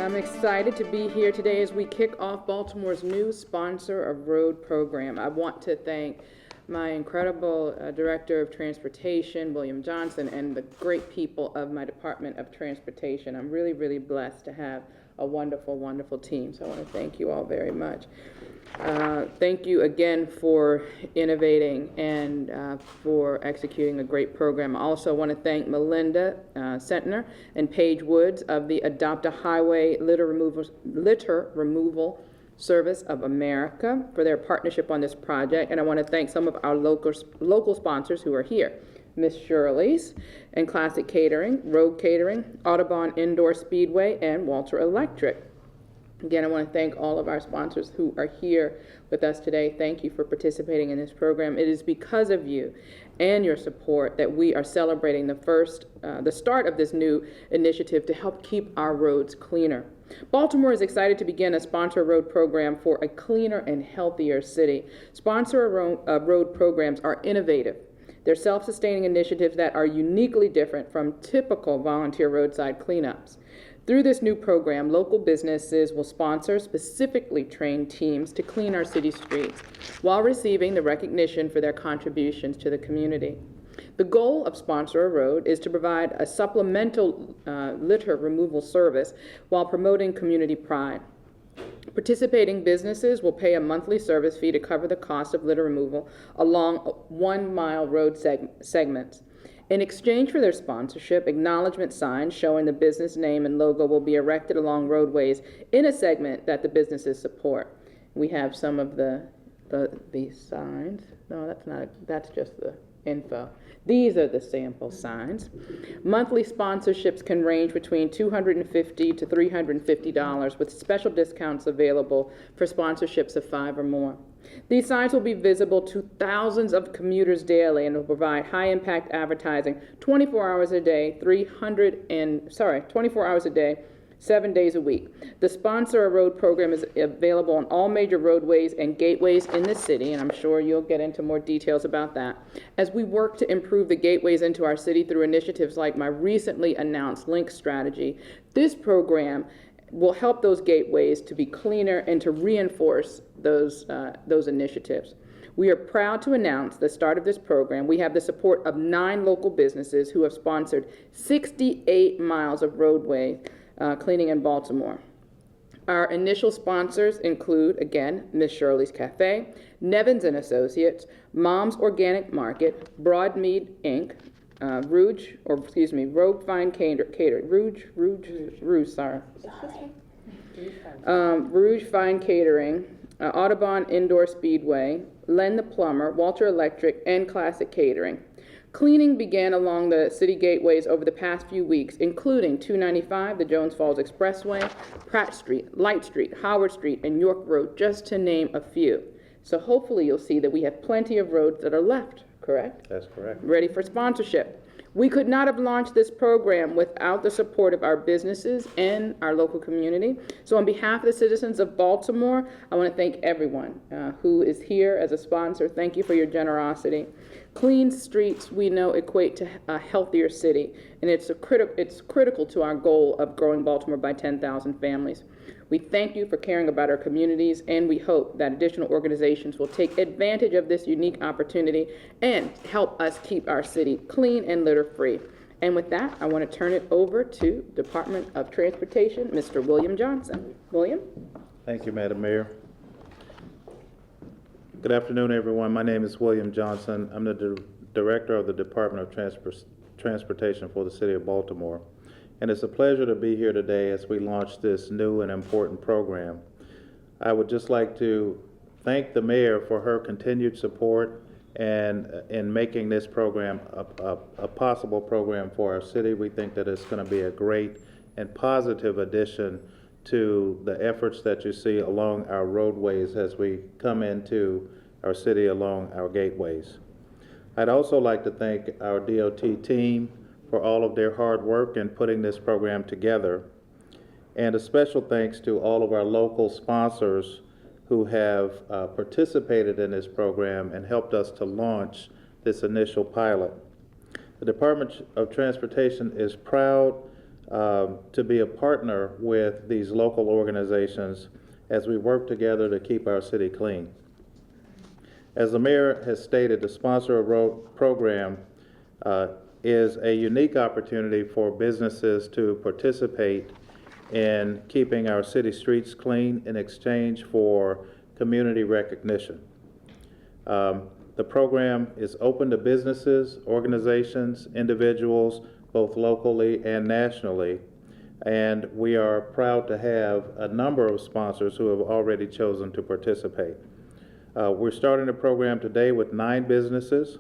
I'm excited to be here today as we kick off Baltimore's new Sponsor a Road program. I want to thank my incredible Director of Transportation, William Johnson, and the great people of my Department of Transportation. I'm really, really blessed to have a wonderful, wonderful team, so I want to thank you all very much. Thank you again for innovating and for executing a great program. I also want to thank Melinda Sentner and Paige Woods of the Adopt a Highway Litter Removal Service of America for their partnership on this project. And I want to thank some of our local sponsors who are here. Miss Shirley's and Classic Catering, Rogue Catering, Audubon Indoor Speedway, and Walter Electric. Again, I want to thank all of our sponsors who are here with us today. Thank you for participating in this program. It is because of you and your support that we are celebrating the start of this new initiative to help keep our roads cleaner. Baltimore is excited to begin a Sponsor a Road program for a cleaner and healthier city. Sponsor a Road programs are innovative. They're self-sustaining initiatives that are uniquely different from typical volunteer roadside cleanups. Through this new program, local businesses will sponsor specifically trained teams to clean our city streets while receiving the recognition for their contributions to the community. The goal of Sponsor a Road is to provide a supplemental litter removal service while promoting community pride. Participating businesses will pay a monthly service fee to cover the cost of litter removal along 1 mile road segments. In exchange for their sponsorship, acknowledgement signs showing the business name and logo will be erected along roadways in a segment that the businesses support. We have some of these signs. No, that's just the info. These are the sample signs. Monthly sponsorships can range between $250 to $350 with special discounts available for sponsorships of 5 or more. These signs will be visible to thousands of commuters daily and will provide high-impact advertising 24 hours a day, 7 days a week. The Sponsor a Road program is available on all major roadways and gateways in the city, and I'm sure you'll get into more details about that, as we work to improve the gateways into our city through initiatives like my recently announced Link strategy. This program will help those gateways to be cleaner and to reinforce those initiatives. We are proud to announce the start of this program. We have the support of 9 local businesses who have sponsored 68 miles of roadway cleaning in Baltimore. Our initial sponsors include, again, Miss Shirley's Cafe, Nevins and Associates, Mom's Organic Market, Broadmead Inc., Rogue Fine Catering, Rouge Fine Catering, Audubon Indoor Speedway, Len the Plumber, Walter Electric, and Classic Catering. Cleaning began along the city gateways over the past few weeks, including 295, the Jones Falls Expressway, Pratt Street, Light Street, Howard Street, and York Road, just to name a few. So hopefully you'll see that we have plenty of roads that are left, correct? That's correct. Ready for sponsorship. We could not have launched this program without the support of our businesses and our local community. So on behalf of the citizens of Baltimore, I want to thank everyone who is here as a sponsor. Thank you for your generosity. Clean streets, we know, equate to a healthier city, and it's critical to our goal of growing Baltimore by 10,000 families. We thank you for caring about our communities, and we hope that additional organizations will take advantage of this unique opportunity and help us keep our city clean and litter-free. And with that, I want to turn it over to Department of Transportation, Mr. William Johnson. William? Thank you, Madam Mayor. Good afternoon, everyone. My name is William Johnson. I'm the Director of the Department of Transportation for the City of Baltimore. And it's a pleasure to be here today as we launch this new and important program. I would just like to thank the Mayor for her continued support and in making this program a possible program for our city. We think that it's going to be a great and positive addition to the efforts that you see along our roadways as we come into our city along our gateways. I'd also like to thank our DOT team for all of their hard work in putting this program together. And a special thanks to all of our local sponsors who have participated in this program and helped us to launch this initial pilot. The Department of Transportation is proud to be a partner with these local organizations as we work together to keep our city clean. As the mayor has stated, the Sponsor a Road program is a unique opportunity for businesses to participate in keeping our city streets clean in exchange for community recognition. The program is open to businesses, organizations, individuals, both locally and nationally, and we are proud to have a number of sponsors who have already chosen to participate. We're starting the program today with 9 businesses,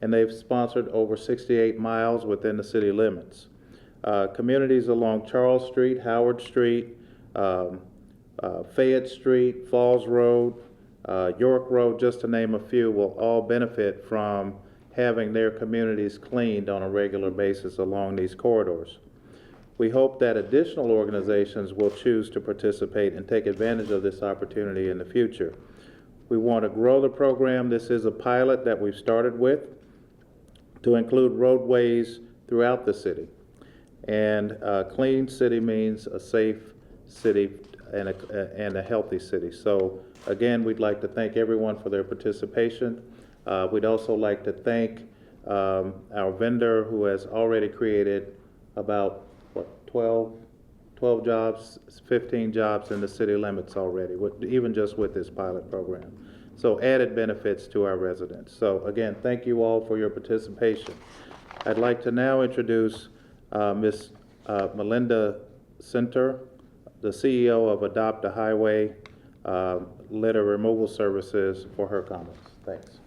and they've sponsored over 68 miles within the city limits. Communities along Charles Street, Howard Street, Fayette Street, Falls Road, York Road, just to name a few, will all benefit from having their communities cleaned on a regular basis along these corridors. We hope that additional organizations will choose to participate and take advantage of this opportunity in the future. We want to grow the program. This is a pilot that we've started with to include roadways throughout the city. And a clean city means a safe city and a healthy city. So again, we'd like to thank everyone for their participation. We'd also like to thank our vendor who has already created about 12 jobs, 15 jobs in the city limits already, even just with this pilot program. So added benefits to our residents. So again, thank you all for your participation. I'd like to now introduce Ms. Melinda Center, the CEO of Adopt a Highway Litter Removal Services, for her comments. Thanks.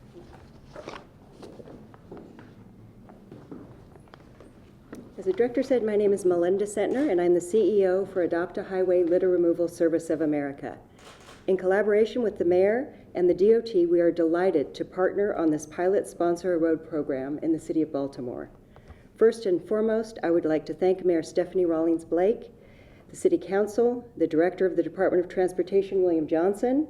As the director said, my name is Melinda Sentner, and I'm the CEO for Adopt a Highway Litter Removal Service of America. In collaboration with the mayor and the DOT, we are delighted to partner on this pilot Sponsor a Road program in the city of Baltimore. First and foremost, I would like to thank Mayor Stephanie Rawlings Blake, the City Council, the Director of the Department of Transportation, William Johnson,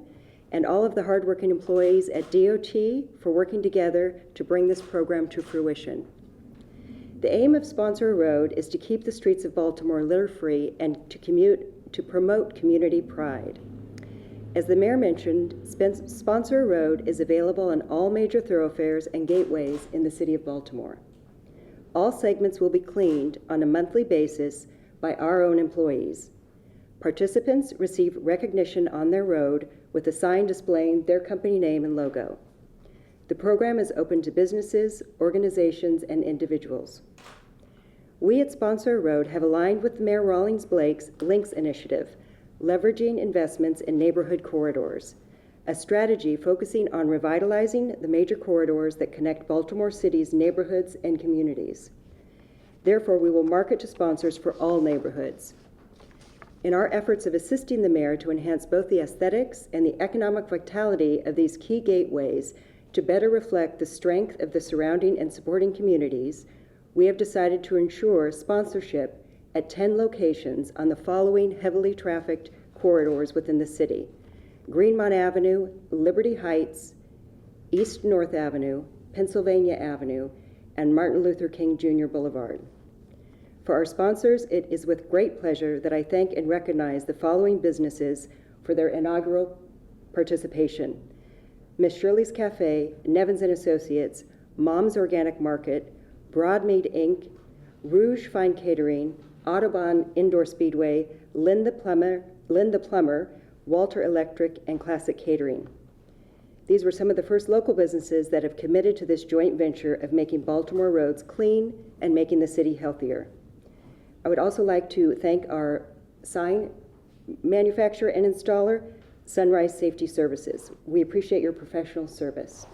and all of the hardworking employees at DOT for working together to bring this program to fruition. The aim of Sponsor a Road is to keep the streets of Baltimore litter-free and to promote community pride. As the mayor mentioned, Sponsor a Road is available on all major thoroughfares and gateways in the city of Baltimore. All segments will be cleaned on a monthly basis by our own employees. Participants receive recognition on their road with a sign displaying their company name and logo. The program is open to businesses, organizations, and individuals. We at Sponsor a Road have aligned with Mayor Rawlings Blake's Links initiative, leveraging investments in neighborhood corridors, a strategy focusing on revitalizing the major corridors that connect Baltimore City's neighborhoods and communities. Therefore, we will market to sponsors for all neighborhoods. In our efforts of assisting the mayor to enhance both the aesthetics and the economic vitality of these key gateways to better reflect the strength of the surrounding and supporting communities, we have decided to ensure sponsorship at 10 locations on the following heavily trafficked corridors within the city: Greenmont Avenue, Liberty Heights, East North Avenue, Pennsylvania Avenue, and Martin Luther King Jr. Boulevard. For our sponsors, it is with great pleasure that I thank and recognize the following businesses for their inaugural participation: Miss Shirley's Cafe, Nevins & Associates, Mom's Organic Market, Broadmead Inc., Rouge Fine Catering, Audubon Indoor Speedway, Linda Plumber, Walter Electric, and Classic Catering. These were some of the first local businesses that have committed to this joint venture of making Baltimore roads clean and making the city healthier. I would also like to thank our sign manufacturer and installer, Sunrise Safety Services. We appreciate your professional service.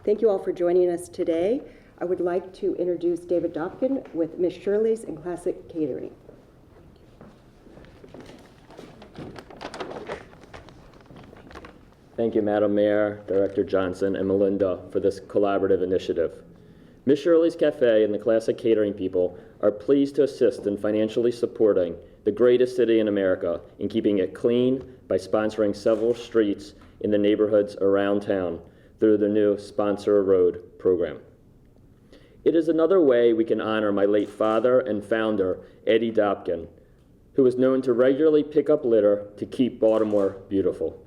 Thank you all for joining us today. I would like to introduce David Dopkin with Miss Shirley's and Classic Catering. Thank you, Madam Mayor, Director Johnson, and Melinda for this collaborative initiative. Miss Shirley's Cafe and the Classic Catering people are pleased to assist in financially supporting the greatest city in America in keeping it clean by sponsoring several streets in the neighborhoods around town through the new Sponsor a Road program. It is another way we can honor my late father and founder, Eddie Dobkin, who was known to regularly pick up litter to keep Baltimore beautiful.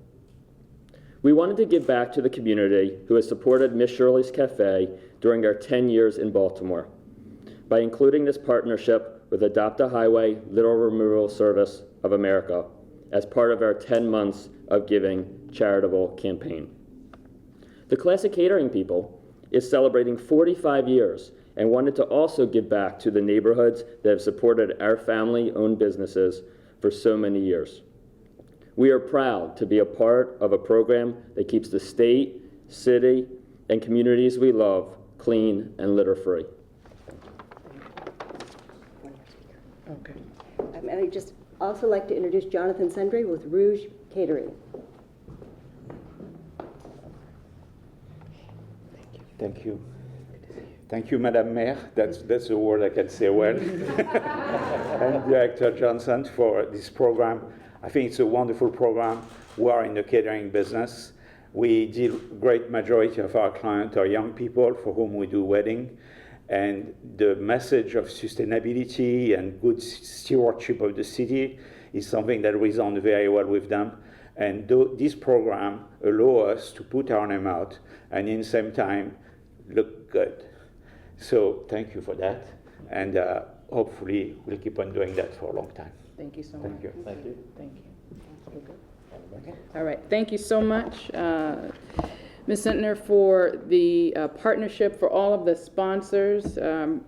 We wanted to give back to the community who has supported Miss Shirley's Cafe during our 10 years in Baltimore by including this partnership with Adopt a Highway Litter Removal Service of America as part of our 10 months of giving charitable campaign. The Classic Catering people is celebrating 45 years and wanted to also give back to the neighborhoods that have supported our family-owned businesses for so many years. We are proud to be a part of a program that keeps the state, city, and communities we love clean and litter-free. Okay. I'd just also like to introduce Jonathan Sundry with Rouge Catering. Thank you. Thank you, Madam Mayor. That's a word I can say well. And Director Johnson for this program. I think it's a wonderful program. We are in the catering business. We deal great majority of our clients are young people for whom we do wedding. And the message of sustainability and good stewardship of the city is something that resonates very well with them. And this program allows us to put our name out and in the same time look good. So thank you for that. And hopefully we'll keep on doing that for a long time. Thank you so much. Thank you. Thank you. Thank you. All right, thank you so much, Ms. Sentner, for the partnership, for all of the sponsors.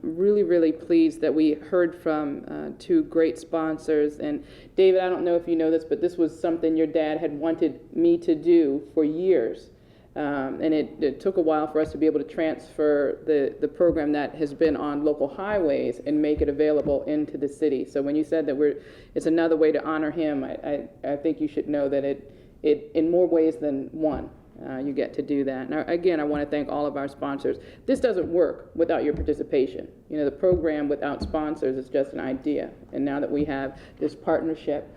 Really, really pleased that we heard from two great sponsors. And David, I don't know if you know this, but this was something your dad had wanted me to do for years. And it took a while for us to be able to transfer the program that has been on local highways and make it available into the city. So when you said that it's another way to honor him, I think you should know that it in more ways than one, you get to do that. Now, again, I want to thank all of our sponsors. This doesn't work without your participation. You know, the program without sponsors is just an idea. And now that we have this partnership,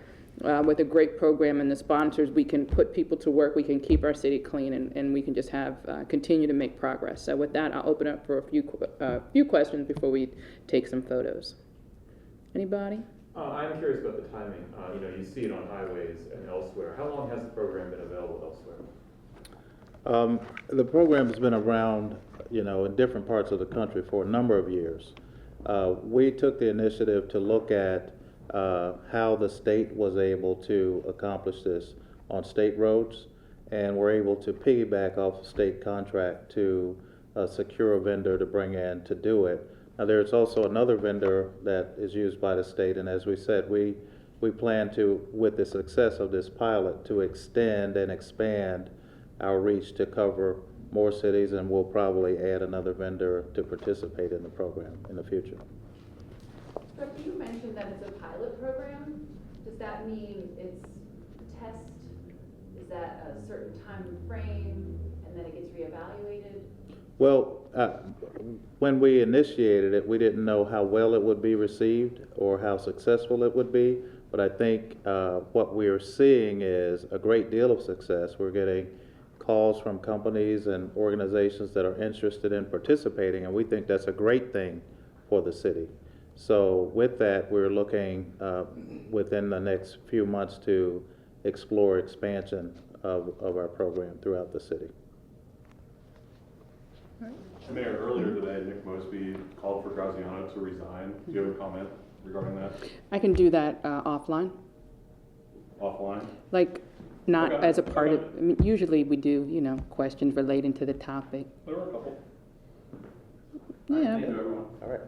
with a great program and the sponsors, we can put people to work, we can keep our city clean, and we can just have continue to make progress. So with that, I'll open up for a few questions before we take some photos. Anybody? I'm curious about the timing. You see it on highways and elsewhere. How long has the program been available elsewhere? The program has been around, in different parts of the country for a number of years. We took the initiative to look at how the state was able to accomplish this on state roads, and we're able to piggyback off a state contract to secure a vendor to bring in to do it. Now, there's also another vendor that is used by the state, and as we said, we plan to, with the success of this pilot, to extend and expand our reach to cover more cities, and we'll probably add another vendor to participate in the program in the future. Director, you mentioned that it's a pilot program. Does that mean it's a test? Is that a certain time frame and then it gets reevaluated? Well, when we initiated it, we didn't know how well it would be received or how successful it would be, but I think what we are seeing is a great deal of success. We're getting calls from companies and organizations that are interested in participating, and we think that's a great thing for the city. So with that, we're looking within the next few months to explore expansion of our program throughout the city. Mayor, earlier today, Nick Mosby called for Graziano to resign. Do you have a comment regarding that? I can do that offline. Offline? Like, not Okay. as a part of, I mean, usually we do, questions relating to the topic. There were a couple. Yeah. Thank you, everyone. All right.